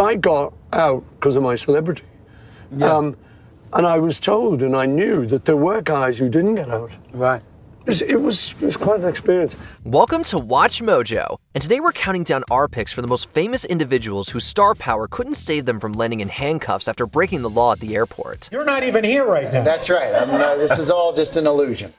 I got out because of my celebrity. Yeah. And I was told, and I knew that there were guys who didn't get out. Right. It was quite an experience. Welcome to Watch Mojo, and today we're counting down our picks for the most famous individuals whose star power couldn't save them from landing in handcuffs after breaking the law at the airport. You're not even here right now. That's right. This was all just an illusion.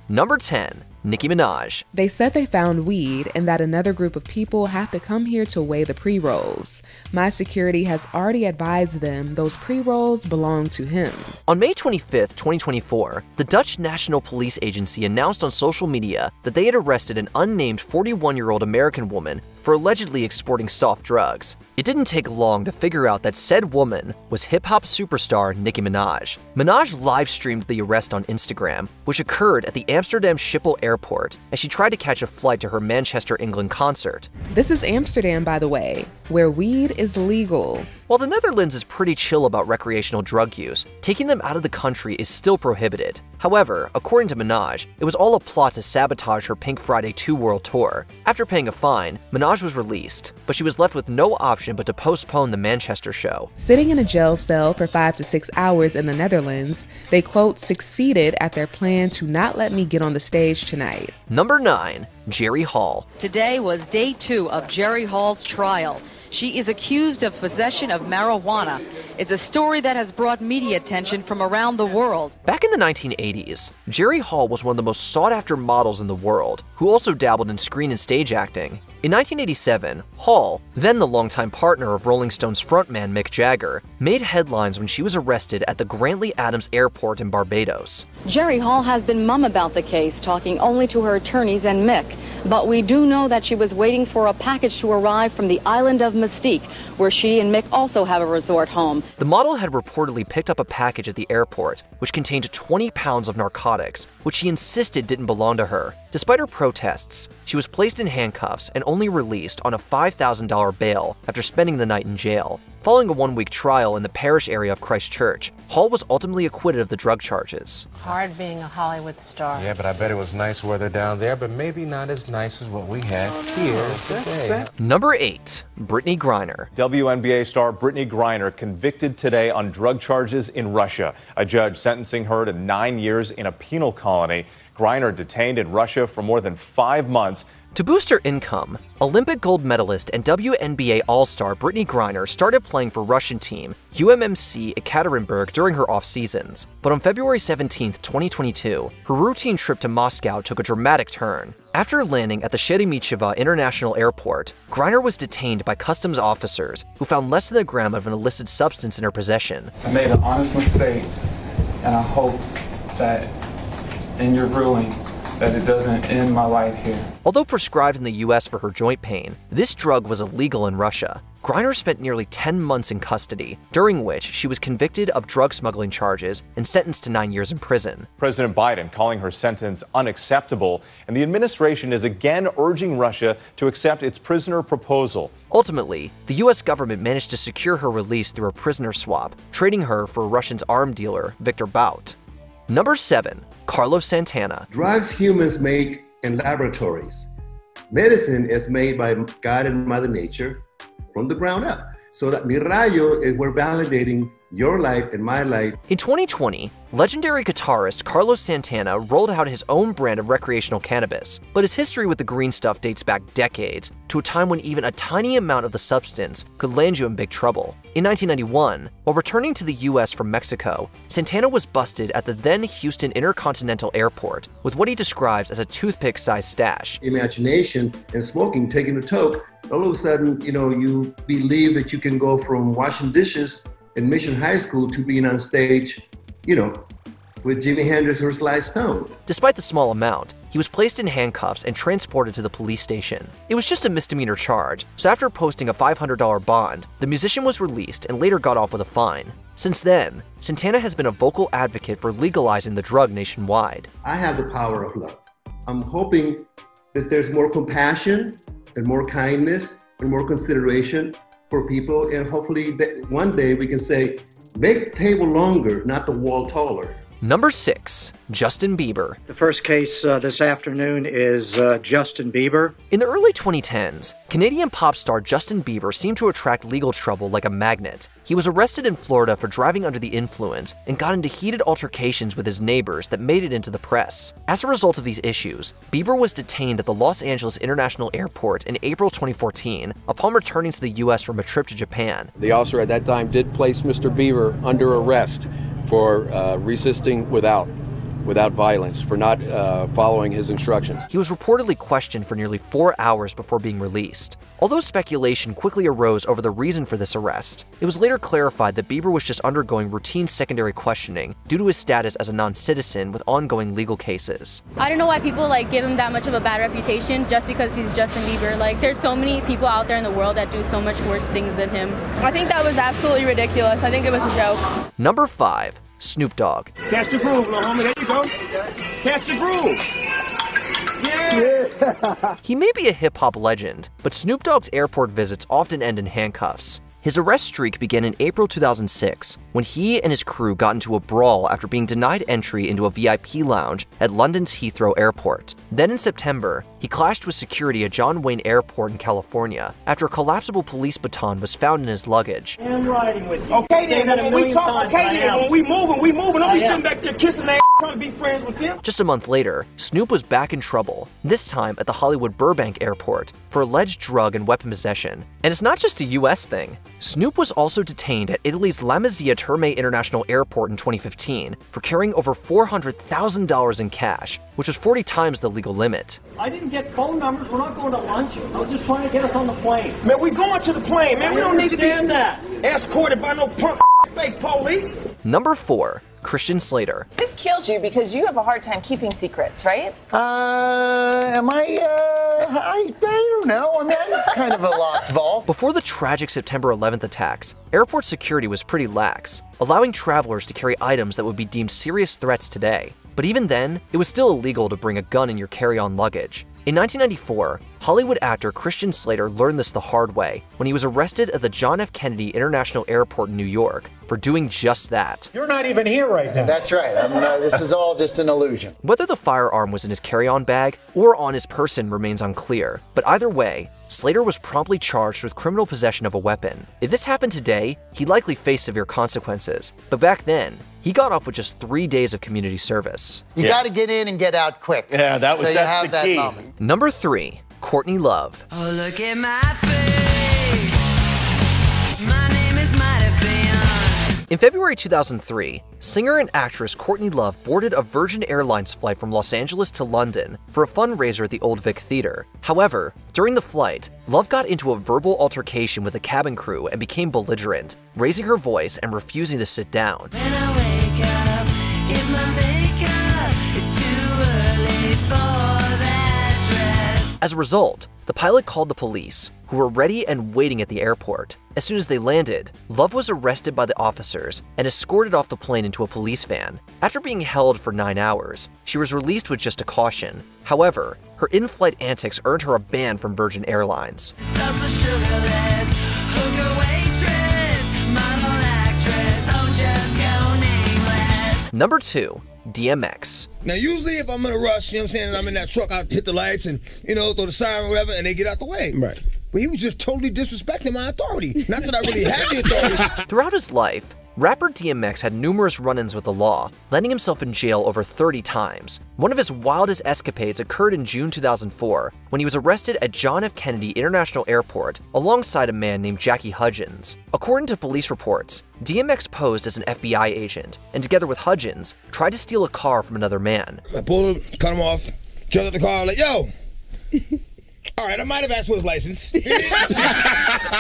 Number 10. Nicki Minaj. They said they found weed and that another group of people have to come here to weigh the pre-rolls. My security has already advised them those pre-rolls belong to him. On May 25th, 2024, the Dutch National Police Agency announced on social media that they had arrested an unnamed 41-year-old American woman for allegedly exporting soft drugs. It didn't take long to figure out that said woman was hip-hop superstar Nicki Minaj. Minaj live-streamed the arrest on Instagram, which occurred at the Amsterdam Schiphol airport as she tried to catch a flight to her Manchester, England concert. This is Amsterdam, by the way, where weed is legal. While the Netherlands is pretty chill about recreational drug use, taking them out of the country is still prohibited. However, according to Minaj, it was all a plot to sabotage her Pink Friday 2 world tour. After paying a fine, Minaj was released, but she was left with no option but to postpone the Manchester show. Sitting in a jail cell for 5 to 6 hours in the Netherlands, they quote, succeeded at their plan to not let me get on the stage tonight. Number 9. Jerry Hall. Today was day 2 of Jerry Hall's trial. She is accused of possession of marijuana. It's a story that has brought media attention from around the world. Back in the 1980s, Jerry Hall was one of the most sought-after models in the world, who also dabbled in screen and stage acting. In 1987, Hall, then the longtime partner of Rolling Stones frontman Mick Jagger, made headlines when she was arrested at the Grantley Adams Airport in Barbados. Jerry Hall has been mum about the case, talking only to her attorneys and Mick. But we do know that she was waiting for a package to arrive from the island of Mystique, where she and Mick also have a resort home. The model had reportedly picked up a package at the airport, which contained 20 pounds of narcotics, which she insisted didn't belong to her. Despite her protests, she was placed in handcuffs and only released on a $5,000 bail after spending the night in jail. Following a 1-week trial in the parish area of Christchurch, Hall was ultimately acquitted of the drug charges. Hard being a Hollywood star. Yeah, but I bet it was nice weather down there, but maybe not as nice as what we had here today. Number 8. Britney Griner. WNBA star Britney Griner convicted today on drug charges in Russia. A judge sentencing her to 9 years in a penal colony. Griner detained in Russia for more than 5 months. To boost her income, Olympic gold medalist and WNBA All-Star Britney Griner started playing for Russian team UMMC Ekaterinburg during her off-seasons. But on February 17, 2022, her routine trip to Moscow took a dramatic turn. After landing at the Sheremetyevo International Airport, Griner was detained by customs officers who found less than a gram of an illicit substance in her possession. I made an honest mistake, and I hope that in your ruling, that it doesn't end my life here. Although prescribed in the US for her joint pain, this drug was illegal in Russia. Griner spent nearly 10 months in custody, during which she was convicted of drug smuggling charges and sentenced to 9 years in prison. President Biden calling her sentence unacceptable, and the administration is again urging Russia to accept its prisoner proposal. Ultimately, the US government managed to secure her release through a prisoner swap, trading her for Russia's arms dealer, Viktor Bout. Number 7. Carlos Santana. Drugs humans make in laboratories. Medicine is made by God and Mother Nature from the ground up. So that Mi Rayo is we're validating your life and my life. In 2020, legendary guitarist Carlos Santana rolled out his own brand of recreational cannabis, but his history with the green stuff dates back decades, to a time when even a tiny amount of the substance could land you in big trouble. In 1991, while returning to the US from Mexico, Santana was busted at the then Houston Intercontinental Airport with what he describes as a toothpick-sized stash. Imagination and smoking, taking a toke, all of a sudden, you believe that you can go from washing dishes in Mission High School to being on stage, with Jimi Hendrix or Sly Stone. Despite the small amount, he was placed in handcuffs and transported to the police station. It was just a misdemeanor charge, so after posting a $500 bond, the musician was released and later got off with a fine. Since then, Santana has been a vocal advocate for legalizing the drug nationwide. I have the power of love. I'm hoping that there's more compassion and more kindness and more consideration for people, and hopefully that one day we can say, make the table longer, not the wall taller. Number 6. Justin Bieber. The first case this afternoon is Justin Bieber. In the early 2010s, Canadian pop star Justin Bieber seemed to attract legal trouble like a magnet. He was arrested in Florida for driving under the influence and got into heated altercations with his neighbors that made it into the press. As a result of these issues, Bieber was detained at the Los Angeles International Airport in April 2014 upon returning to the U.S. from a trip to Japan. The officer at that time did place Mr. Bieber under arrest for resisting without violence, for not following his instructions. He was reportedly questioned for nearly 4 hours before being released. Although speculation quickly arose over the reason for this arrest, it was later clarified that Bieber was just undergoing routine secondary questioning due to his status as a non-citizen with ongoing legal cases. I don't know why people give him that much of a bad reputation just because he's Justin Bieber. There's so many people out there in the world that do so much worse things than him. I think that was absolutely ridiculous. I think it was a joke. Number 5. Snoop Dogg. Catch the groove, little homie. There you go. Catch the groove. Yeah. He may be a hip-hop legend, but Snoop Dogg's airport visits often end in handcuffs. His arrest streak began in April 2006 when he and his crew got into a brawl after being denied entry into a VIP lounge at London's Heathrow Airport. Then in September, he clashed with security at John Wayne Airport in California after a collapsible police baton was found in his luggage. I'm riding with you. Okay then, when we talk, okay then, when we moving. Don't be sitting back there kissing their trying to be friends with them. Just a month later, Snoop was back in trouble, this time at the Hollywood Burbank Airport, for alleged drug and weapon possession. And it's not just a US thing. Snoop was also detained at Italy's Lamezia Terme International Airport in 2015 for carrying over $400,000 in cash, which was 40 times the legal limit. I didn't get phone numbers. We're not going to lunch. I was just trying to get us on the plane. Man, we going to the plane, man. We don't need to be escorted by no punk fake police. Number 4. Christian Slater. This kills you because you have a hard time keeping secrets, right? I don't know. I mean, I'm kind of a locked vault. Before the tragic September 11th attacks, airport security was pretty lax, allowing travelers to carry items that would be deemed serious threats today. But even then, it was still illegal to bring a gun in your carry-on luggage. In 1994, Hollywood actor Christian Slater learned this the hard way when he was arrested at the John F. Kennedy International Airport in New York for doing just that. You're not even here right now. That's right. This was all just an illusion. Whether the firearm was in his carry-on bag or on his person remains unclear, but either way, Slater was promptly charged with criminal possession of a weapon. If this happened today, he'd likely face severe consequences, but back then, he got off with just 3 days of community service. You got to get in and get out quick. Yeah, that's the key. Moment. Number 3. Courtney Love. Oh, look at my face. My name is Might Have Been. In February 2003, singer and actress Courtney Love boarded a Virgin Airlines flight from Los Angeles to London for a fundraiser at the Old Vic Theater. However, during the flight, Love got into a verbal altercation with the cabin crew and became belligerent, raising her voice and refusing to sit down. When I wake up, get my makeup, it's too early for that dress. As a result, the pilot called the police, who were ready and waiting at the airport. As soon as they landed, Love was arrested by the officers and escorted off the plane into a police van. After being held for 9 hours, she was released with just a caution. However, her in-flight antics earned her a ban from Virgin Airlines. Number 2. DMX. Now, usually if I'm in a rush, you know what I'm saying, and I'm in that truck, I hit the lights and, throw the siren or whatever, and they get out the way. Right. But he was just totally disrespecting my authority. Not that I really had the authority. Throughout his life, rapper DMX had numerous run-ins with the law, landing himself in jail over 30 times. One of his wildest escapades occurred in June 2004 when he was arrested at John F. Kennedy International Airport alongside a man named Jackie Hudgens. According to police reports, DMX posed as an FBI agent and together with Hudgens, tried to steal a car from another man. I pulled him, cut him off, jumped at the car, like, yo! All right, I might have asked for his license. I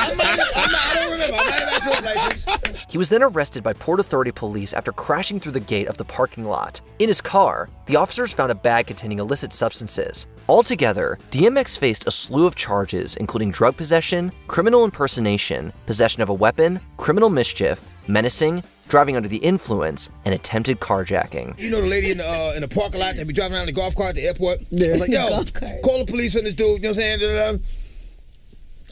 don't remember. I might have asked for his license. He was then arrested by Port Authority police after crashing through the gate of the parking lot. In his car, the officers found a bag containing illicit substances. Altogether, DMX faced a slew of charges, including drug possession, criminal impersonation, possession of a weapon, criminal mischief, menacing, driving under the influence, and attempted carjacking. You know the lady in the parking lot that be driving around the golf cart at the airport? Yeah. Like, yo, call the police on this dude, you know what I'm saying?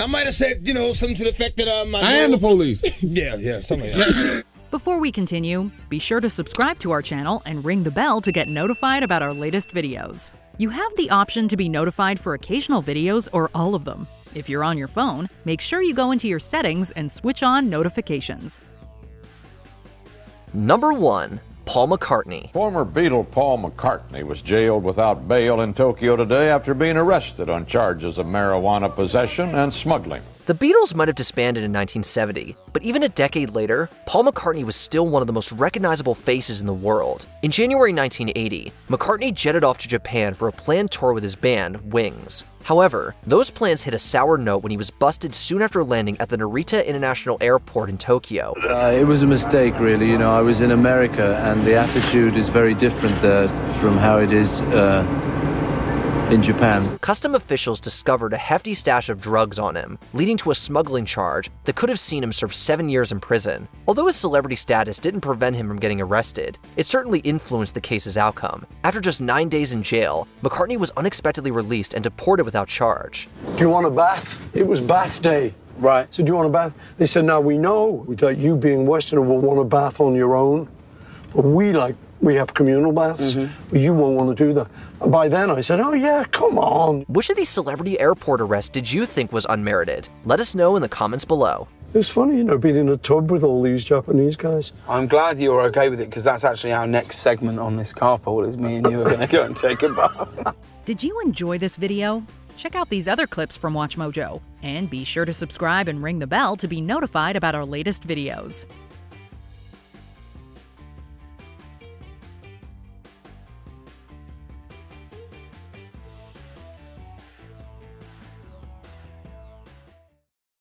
I might have said, something to the effect that I am the police. Yeah, something like that. Before we continue, be sure to subscribe to our channel and ring the bell to get notified about our latest videos. You have the option to be notified for occasional videos or all of them. If you're on your phone, make sure you go into your settings and switch on notifications. Number 1. Paul McCartney. Former Beatle Paul McCartney was jailed without bail in Tokyo today after being arrested on charges of marijuana possession and smuggling. The Beatles might have disbanded in 1970, but even a decade later, Paul McCartney was still one of the most recognizable faces in the world. In January 1980, McCartney jetted off to Japan for a planned tour with his band, Wings. However, those plans hit a sour note when he was busted soon after landing at the Narita International Airport in Tokyo. It was a mistake, really. You know, I was in America, and the attitude is very different there from how it is in Japan. Custom officials discovered a hefty stash of drugs on him, leading to a smuggling charge that could have seen him serve 7 years in prison. Although his celebrity status didn't prevent him from getting arrested, it certainly influenced the case's outcome. After just 9 days in jail, McCartney was unexpectedly released and deported without charge. Do you want a bath? It was bath day. Right. So do you want a bath? They said, now we know that you being Westerner will want a bath on your own, but we have communal baths, but you won't want to do that. And by then I said, oh yeah, come on. Which of these celebrity airport arrests did you think was unmerited? Let us know in the comments below. It was funny, you know, being in a tub with all these Japanese guys. I'm glad you were okay with it, because that's actually our next segment on this carpool, is me and you are going to go and take a bath. Did you enjoy this video? Check out these other clips from WatchMojo, and be sure to subscribe and ring the bell to be notified about our latest videos.